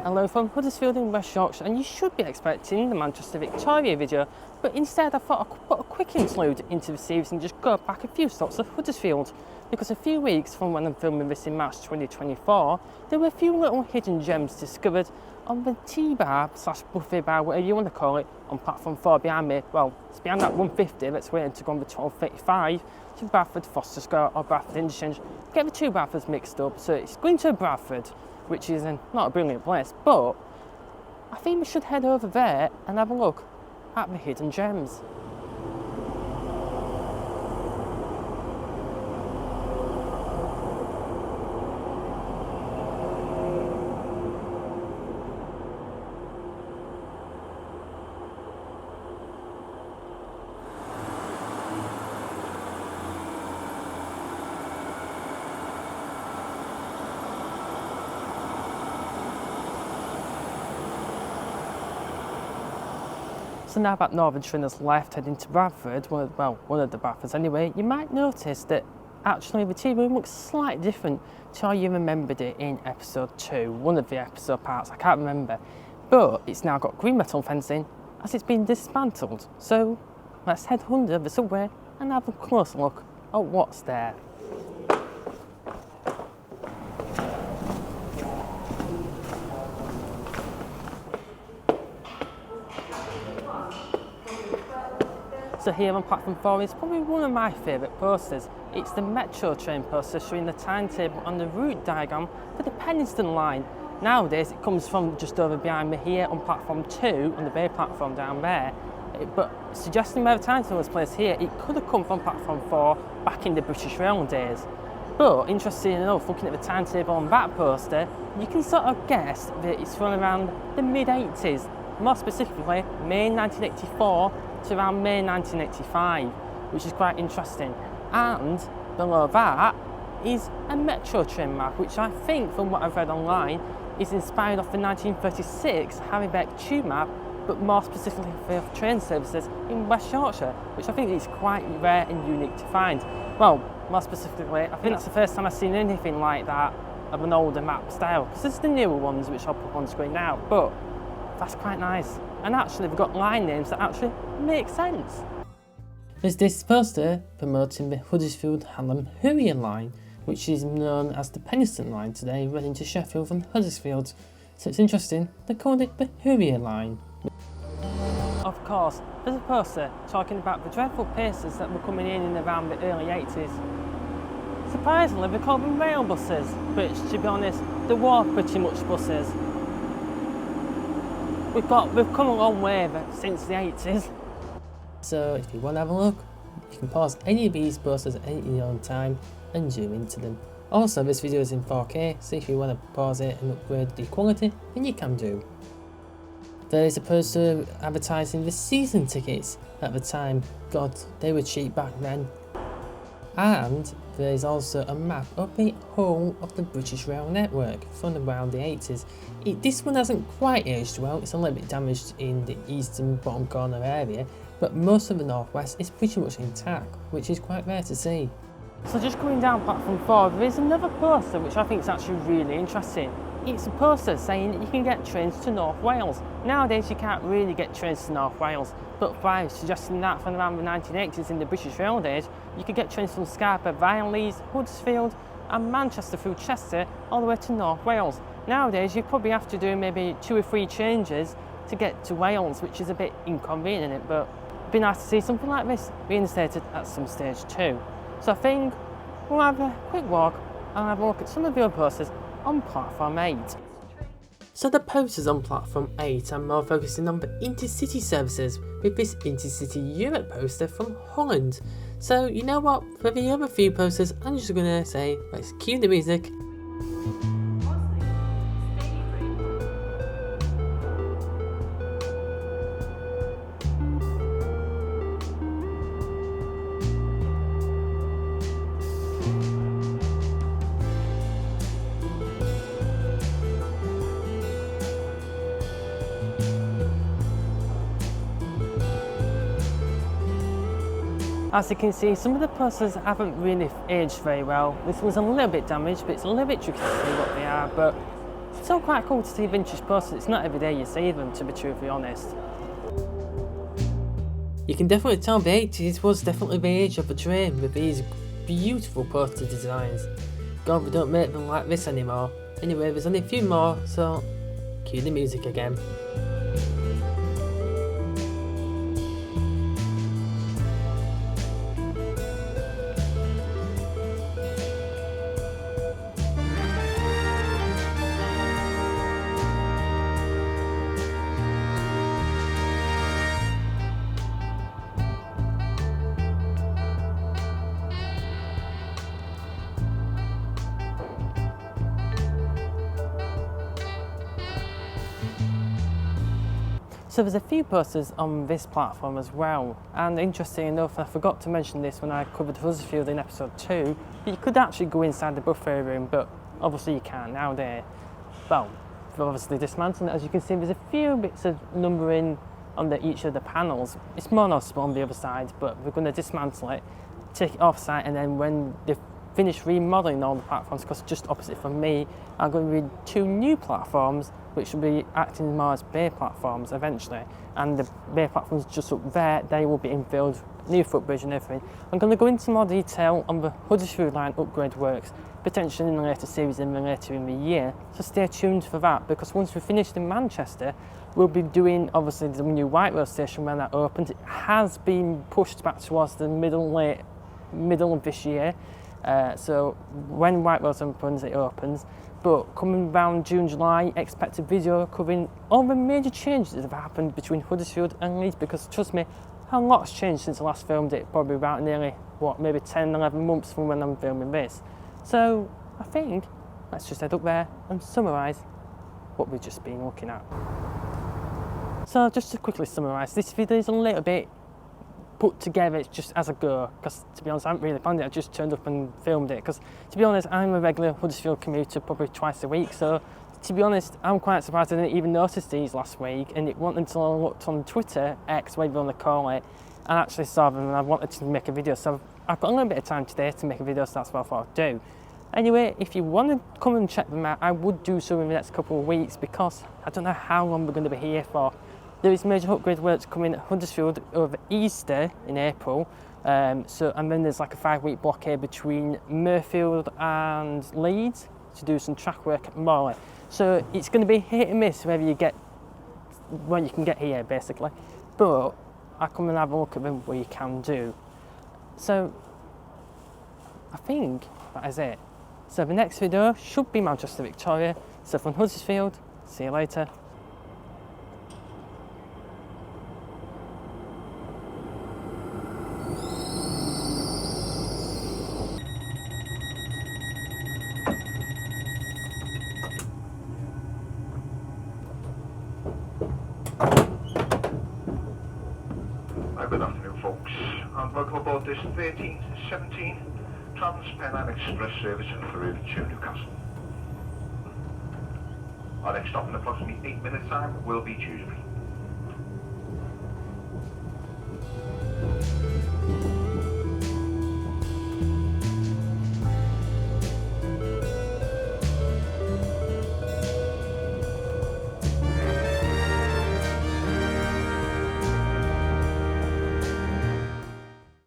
Hello from Huddersfield in West Yorkshire, and you should be expecting the Manchester Victoria video, but instead I thought I could put a quick interlude into the series and just go back a few stops of Huddersfield, because a few weeks from when I'm filming this in March 2024, there were a few little hidden gems discovered on the tea bar slash buffet bar, whatever you want to call it, on platform 4 behind me. Well, it's behind that 150 that's waiting to go on the 1235 to Bradford Foster Square or Bradford Interchange. Get the two Bradfords mixed up, so it's going to Bradford, which is not a brilliant place, but I think we should head over there and have a look at the hidden gems. So now that Northern Train has left, heading to Bradford, one of the Bradfords anyway, you might notice that actually the tea room looks slightly different to how you remembered it in episode 2, one of the episode parts, I can't remember. But it's now got green metal fencing as it's been dismantled. So let's head under the subway and have a close look at what's there. So here on platform 4 is probably one of my favourite posters. It's the metro train poster showing the timetable on the route diagram for the Penistone line. Nowadays it comes from just over behind me here on platform 2, on the bay platform down there. But suggesting where the timetable was placed here, it could have come from platform 4 back in the British Rail days. But interesting enough, looking at the timetable on that poster, you can sort of guess that it's from around the mid-80s, more specifically May 1984 to around May 1985, which is quite interesting. And below that is a metro train map, which I think, from what I've read online, is inspired off the 1936 Harry Beck tube map, but more specifically for train services in West Yorkshire, which I think is quite rare and unique to find. Well, more specifically, I think that's the first time I've seen anything like that of an older map style, because there's the newer ones which I'll put on screen now, but that's quite nice. And actually, they've got line names that actually make sense. There's this poster promoting the Huddersfield Hallam Courier line, which is known as the Penistone line today, running to Sheffield from Huddersfield. So it's interesting, they called it the Courier line. Of course, there's a poster talking about the dreadful paces that were coming in and around the early 80s. Surprisingly, they called them rail buses, which, to be honest, they were pretty much buses. We've come a long way since the 80s. So if you want to have a look, you can pause any of these posters at your own time and zoom into them. Also, this video is in 4K, so if you want to pause it and upgrade the quality, then you can do. There is a poster advertising the season tickets. At the time, God, they were cheap back then. And there is also a map of the whole of the British Rail network from around the 80s. This one hasn't quite aged well, it's a little bit damaged in the eastern bottom corner area, but most of the northwest is pretty much intact, which is quite rare to see. So just going down platform 4, there is another poster which I think is actually really interesting. It's a poster saying that you can get trains to North Wales. Nowadays you can't really get trains to North Wales, but by suggesting that from around the 1980s in the British Rail days, you could get trains from Scapa via Leeds, Huddersfield and Manchester through Chester all the way to North Wales. Nowadays you probably have to do maybe 2 or 3 changes to get to Wales, which is a bit inconvenient, but it'd be nice to see something like this reinstated at some stage too. So I think we'll have a quick walk and have a look at some of the other posters on platform 8. So the posters on platform 8 are more focusing on the intercity services, with this Intercity Europe poster from Holland. So you know what, for the other few posters I'm just gonna say, let's cue the music. As you can see, some of the posters haven't really aged very well. This one's a little bit damaged, but it's a little bit tricky to see what they are. But still quite cool to see vintage posters. It's not every day you see them, to be truthfully honest. You can definitely tell the 80s was definitely the age of the train with these beautiful poster designs. God, we don't make them like this anymore. Anyway, there's only a few more, so cue the music again. So there's a few posters on this platform as well, and interesting enough, I forgot to mention this when I covered Huddersfield in episode 2, but you could actually go inside the buffet room, but obviously you can't nowadays. Well, they're obviously dismantling it. As you can see, there's a few bits of numbering on each of the panels. It's more noticeable on the other side, but we're going to dismantle it, take it off site, and then when they've finished remodelling all the platforms, because just opposite from me, I'm going to be 2 new platforms which will be acting more as bay platforms eventually, and the bay platforms just up there, they will be infilled, new footbridge and everything. I'm going to go into more detail on the Huddersfield line upgrade works, potentially in a later series and later in the year, so stay tuned for that, because once we're finished in Manchester, we'll be doing obviously the new Whitewell station when that opens. It has been pushed back towards the middle of this year, so when Whitewell opens, it opens. But coming around June, July, expect a video covering all the major changes that have happened between Huddersfield and Leeds, because trust me, a lot's changed since I last filmed it, probably about nearly, maybe 10, 11 months from when I'm filming this. So I think let's just head up there and summarise what we've just been looking at. So just to quickly summarise, this video is a little bit put together just as I go, because to be honest I haven't really planned it, I just turned up and filmed it, because to be honest I'm a regular Huddersfield commuter probably twice a week, so to be honest I'm quite surprised I didn't even notice these last week, and it wasn't until I looked on Twitter, X, whatever you want to call it, and actually saw them and I wanted to make a video, so I've got a little bit of time today to make a video, so that's what I thought I'd do. Anyway, if you want to come and check them out, I would do so in the next couple of weeks, because I don't know how long we're going to be here for. There is major upgrade works coming at Huddersfield over Easter in April, and then there's like a 5-week block here between Mirfield and Leeds to do some track work at Morley. So it's going to be hit and miss whether you get when you can get here basically, but I come and have a look at them where you can do. So I think that is it. So the next video should be Manchester Victoria. So from Huddersfield, see you later. Good afternoon folks, and welcome aboard this 1317 Trans-Pennine Express service through to Newcastle. Our next stop in approximately 8 minutes time will be Dewsbury.